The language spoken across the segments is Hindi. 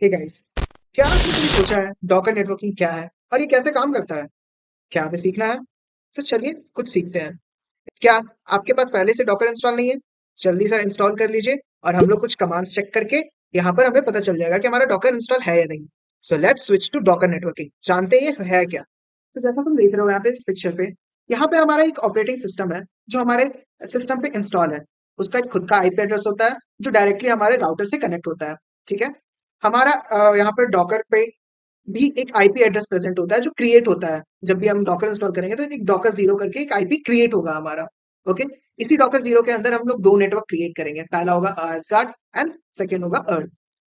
हे गाइस, क्या आपने कभी सोचा है डॉकर नेटवर्किंग क्या है और ये कैसे काम करता है? क्या हमें सीखना है? तो चलिए कुछ सीखते हैं। क्या आपके पास पहले से डॉकर इंस्टॉल नहीं है? जल्दी से इंस्टॉल कर लीजिए और हम लोग कुछ कमांड्स चेक करके यहाँ पर हमें पता चल जाएगा कि हमारा डॉकर इंस्टॉल है या नहीं। So let's switch to docker networking. जानते हैं ये है क्या? तो जैसा तुम देख रहे हो यहाँ पे इस पिक्चर पे, यहाँ पे हमारा एक ऑपरेटिंग सिस्टम है जो हमारे सिस्टम पे इंस्टॉल है। उसका एक खुद का आईपी एड्रेस होता है जो डायरेक्टली हमारे राउटर से कनेक्ट होता है। ठीक है। हमारा यहाँ पर डॉकर पे भी एक आईपी एड्रेस प्रेजेंट होता है जो क्रिएट होता है। जब भी हम डॉकर इंस्टॉल करेंगे तो एक डॉकर जीरो करके एक आईपी क्रिएट होगा हमारा। ओके। इसी डॉकर जीरो के अंदर हम लोग दो नेटवर्क क्रिएट करेंगे। पहला होगा एसगार्ड एंड सेकेंड होगा अर्थ।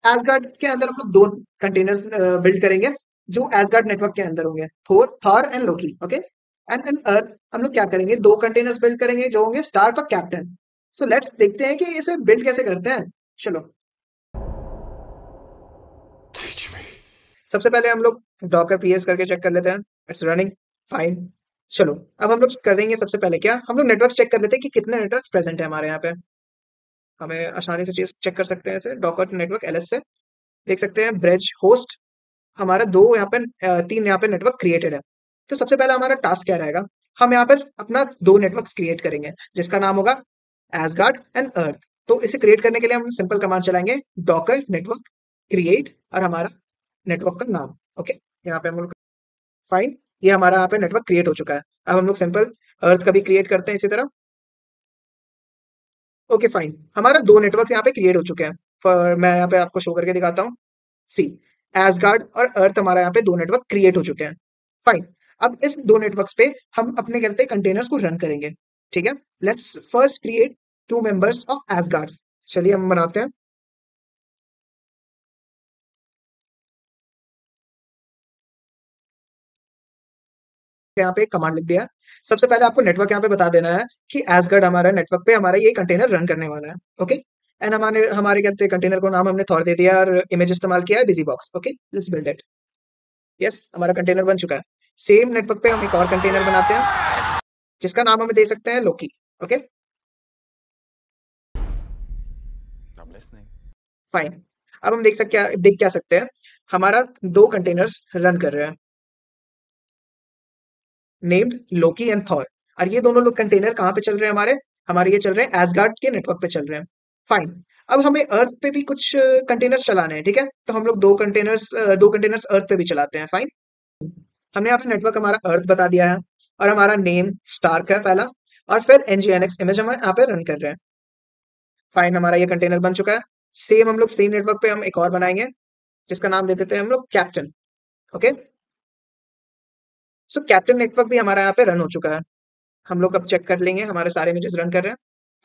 एसगार्ड के अंदर हम लोग दो कंटेनर्स बिल्ड करेंगे जो एसगार्ड नेटवर्क के अंदर होंगे, Thor and Loki. Okay. And and earth हम लोग क्या करेंगे, दो कंटेनर्स बिल्ड करेंगे जो होंगे स्टार्क और कैप्टन। सो लेट्स देखते हैं कि इसे बिल्ड कैसे करते हैं। चलो, Teach me. सबसे पहले हम लोग डॉकर पीएस करके चेक कर लेते हैं। It's running fine. चलो, अब हम लोग करेंगे सबसे पहले क्या, हम लोग नेटवर्क चेक कर लेते हैं कि कितने नेटवर्क प्रेजेंट है हमारे यहाँ पे। हमें आसानी से चीज चेक कर सकते हैं, ऐसे डॉकर नेटवर्क एलएस से देख सकते हैं। ब्रिज होस्ट हमारा दो यहाँ पे तीन यहाँ पे नेटवर्क क्रिएटेड है। तो सबसे पहला हमारा टास्क क्या रहेगा, हम यहाँ पर अपना दो नेटवर्क क्रिएट करेंगे जिसका नाम होगा एसगार्ड एंड अर्थ। तो इसे क्रिएट करने के लिए हम सिंपल कमांड चलाएंगे, डॉकर नेटवर्क क्रिएट और हमारा नेटवर्क का नाम। ओके। यहाँ पे हम लोग फाइन, ये हमारा यहाँ पे नेटवर्क क्रिएट हो चुका है। अब हम लोग सिंपल अर्थ का भी क्रिएट करते हैं इसी तरह। ओके फाइन, हमारा दो नेटवर्क यहाँ पे क्रिएट हो चुके हैं। पर मैं यहाँ पे आपको शो करके दिखाता हूँ। सी, एसगार्ड और अर्थ हमारा यहाँ पे दो नेटवर्क क्रिएट हो चुके हैं। फाइन, अब इस दो नेटवर्क्स पे हम अपने कहते हैं कंटेनर्स को रन करेंगे। ठीक है। Let's first create two members of Asgard. चलिए हम बनाते हैं। यहाँ पे एक कमांड लिख दिया है। सबसे पहले आपको नेटवर्क यहाँ पे बता देना है कि एसगार्ड हमारा नेटवर्क पे हमारा ये कंटेनर रन करने वाला है। ओके। एंड हमारे हमारे कहते हैं कंटेनर को नाम हमने थॉर दे दिया और इमेज इस्तेमाल किया है busy box. Okay, let's build it. Yes, हमारा कंटेनर बन चुका है। सेम नेटवर्क पे हम एक और कंटेनर बनाते हैं जिसका नाम हमें दे सकते हैं लोकी। Okay I'm listening. फाइन, अब हम देख क्या सकते हैं, हमारा दो कंटेनर्स रन कर रहे हैं नेम्ड लोकी एंड थॉर। और ये दोनों लोग कंटेनर कहाँ पे चल रहे हैं हमारे, हमारे ये चल रहे हैं एसगार्ड के नेटवर्क पे चल रहे हैं। फाइन, अब हमें अर्थ पे भी कुछ कंटेनर्स चलाने हैं। ठीक है, तो हम लोग दो कंटेनर्स अर्थ पे भी चलाते हैं। फाइन, हमने यहाँ पे नेटवर्क हमारा अर्थ बता दिया है और हमारा नेम स्टार्क है पहला, और फिर nginx इमेज हम यहाँ पे रन कर रहे हैं। फाइन, हमारा ये कंटेनर बन चुका है। सेम हम लोग सेम नेटवर्क पे हम एक और बनाएंगे जिसका नाम दे देते हैं हम लोग कैप्टन। ओके। सो कैप्टन नेटवर्क भी हमारा यहाँ पे रन हो चुका है। हम लोग अब चेक कर लेंगे हमारे सारे इमेजेस रन कर रहे हैं।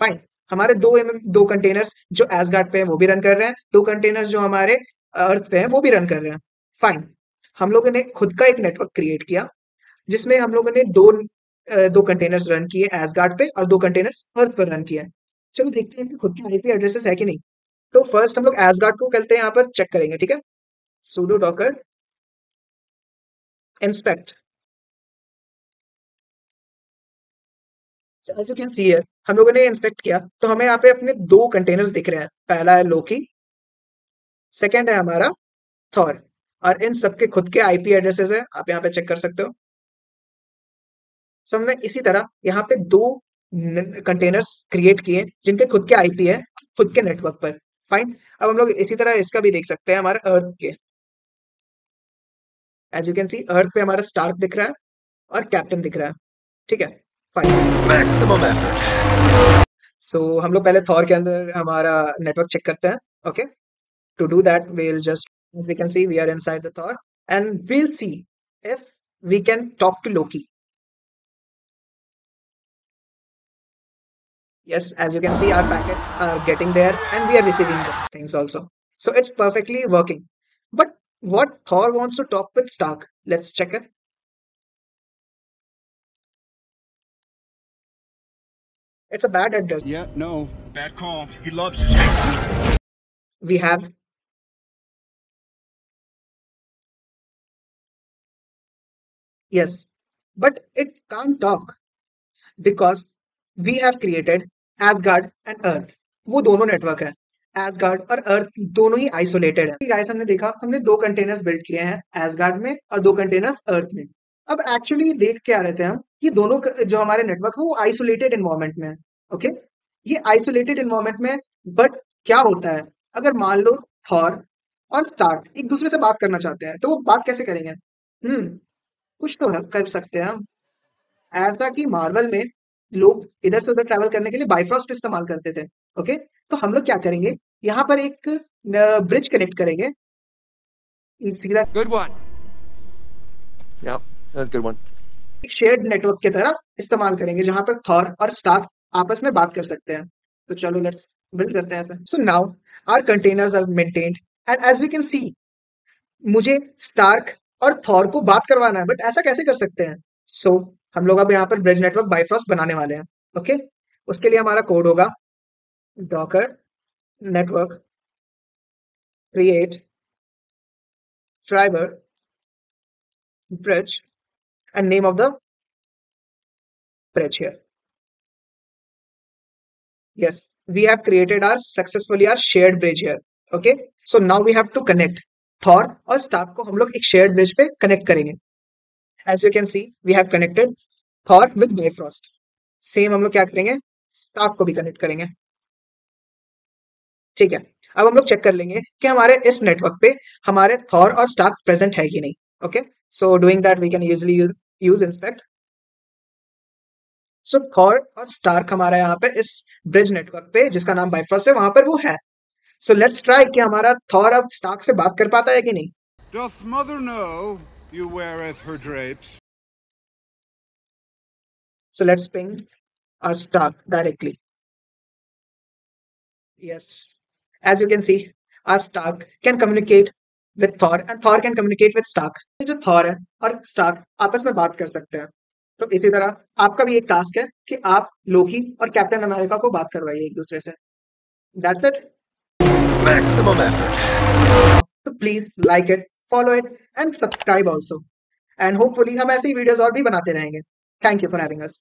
फाइन, हमारे दो कंटेनर्स जो एसगार्ड पे हैं वो भी रन कर रहे हैं, दो कंटेनर्स जो हमारे अर्थ पे हैं वो भी रन कर रहे हैं। फाइन, हम लोगों ने खुद का एक नेटवर्क क्रिएट किया जिसमें हम लोगों ने दो कंटेनर्स रन किए एसगार्ड पे और दो कंटेनर्स अर्थ पर रन किए। चलो देखते हैं कि खुद के आईपी एड्रेसेस है कि नहीं। तो फर्स्ट हम लोग एसगार्ड को करते हैं, यहाँ पर चेक करेंगे। ठीक है, sudo docker inspect। As you can see here, हम लोगों ने इंस्पेक्ट किया तो हमें यहाँ पे अपने दो कंटेनर्स दिख रहे हैं। पहला है लोकी, सेकंड है हमारा थॉर। और इन सबके खुद के आईपी एड्रेसेस है, आप यहाँ पे चेक कर सकते हो। सो हमने इसी तरह यहाँ पे दो कंटेनर्स क्रिएट किए जिनके खुद के आईपी है, खुद के नेटवर्क पर। फाइन, अब हम लोग इसी तरह इसका भी देख सकते हैं हमारे अर्थ के। एज यू कैन सी अर्थ पे हमारा स्टार्क दिख रहा है और कैप्टन दिख रहा है। ठीक है, फाइन। Maximum effort. सो हम लोग पहले थॉर के अंदर हमारा नेटवर्क चेक करते हैं। Okay, to do that we'll just, as we can see, we are inside the Thor and we'll see if we can talk to Loki. Yes, as you can see, our packets are getting there and we are receiving the things also, so it's perfectly working. But what Thor wants to talk with Stark, let's check it. It's a bad address. Yeah, no. Bad call. He loves his hate. We have, yes, but it can't talk because we have created Asgard and Earth, वो दोनों नेटवर्क है। एसगार्ड और अर्थ दोनों ही आइसोलेटेड है। गाइस हमने देखा, हमने दो कंटेनर्स बिल्ड किए हैं एसगार्ड में और दो कंटेनर्स अर्थ में। अब एक्चुअली देख के आ रहे थे हम, ये दोनों जो हमारे नेटवर्क है वो आइसोलेटेड एनवायरनमेंट में है। ओके, ये आइसोलेटेड एनवायरनमेंट में, बट क्या होता है अगर मान लो थॉर और स्टार्क एक दूसरे से बात करना चाहते हैं, तो वो बात कैसे करेंगे? कुछ तो है, कर सकते हैं हम। ऐसा कि मार्वल में लोग इधर से उधर ट्रैवल करने के लिए बाइफ्रॉस्ट इस्तेमाल करते थे। ओके, तो हम लोग क्या करेंगे, यहाँ पर एक ब्रिज कनेक्ट करेंगे सीधा, Good one. Yep, that's a good one. एक शेयर्ड नेटवर्क की तरह इस्तेमाल करेंगे जहां पर थॉर और स्टार्क आपस में बात कर सकते हैं। तो चलो लेट्स बिल्ड करते हैं ऐसा। So now our containers are maintained and as we can see, मुझे स्टार्क और थॉर को बात करवाना है, बट ऐसा कैसे कर सकते हैं? सो हम लोग अब यहाँ पर ब्रिज नेटवर्क बाइफ्रॉस्ट बनाने वाले हैं। ओके, उसके लिए हमारा कोड होगा Docker network create driver bridge and name of the bridge here. Yes, we have created our successfully our shared bridge here. Okay, so now we have to connect Thor और Stark को हम लोग एक shared bridge पे connect करेंगे। As you can see, we have connected Thor with Bifrost. Same हम लोग क्या करेंगे, Stark को भी connect करेंगे। ठीक है, अब हम लोग चेक कर लेंगे कि हमारे इस नेटवर्क पे हमारे थॉर और स्टार्क प्रेजेंट है कि नहीं। Okay, so doing that we can usually use inspect. सो थॉर और स्टार्क हमारा यहाँ पे इस ब्रिज नेटवर्क पे जिसका नाम बाइफ्रॉस्ट है वहां पर वो है। सो लेट्स ट्राई कि हमारा थॉर अब स्टार्क से बात कर पाता है कि नहीं। Doth mother know you weareth her drapes? So let's ping our Stark directly. Yes, as you can see, our Stark can communicate with Thor and Thor can communicate with Stark. ये जो Thor है और Stark आपस में बात कर सकते हैं। तो इसी तरह आपका भी एक टास्क है कि आप लोकी और कैप्टन अमेरिका को बात करवाइए एक दूसरे से। That's it. Maximum effort. So please like it, follow it and subscribe also. And hopefully हम ऐसी वीडियोस और भी बनाते रहेंगे। Thank you for having us.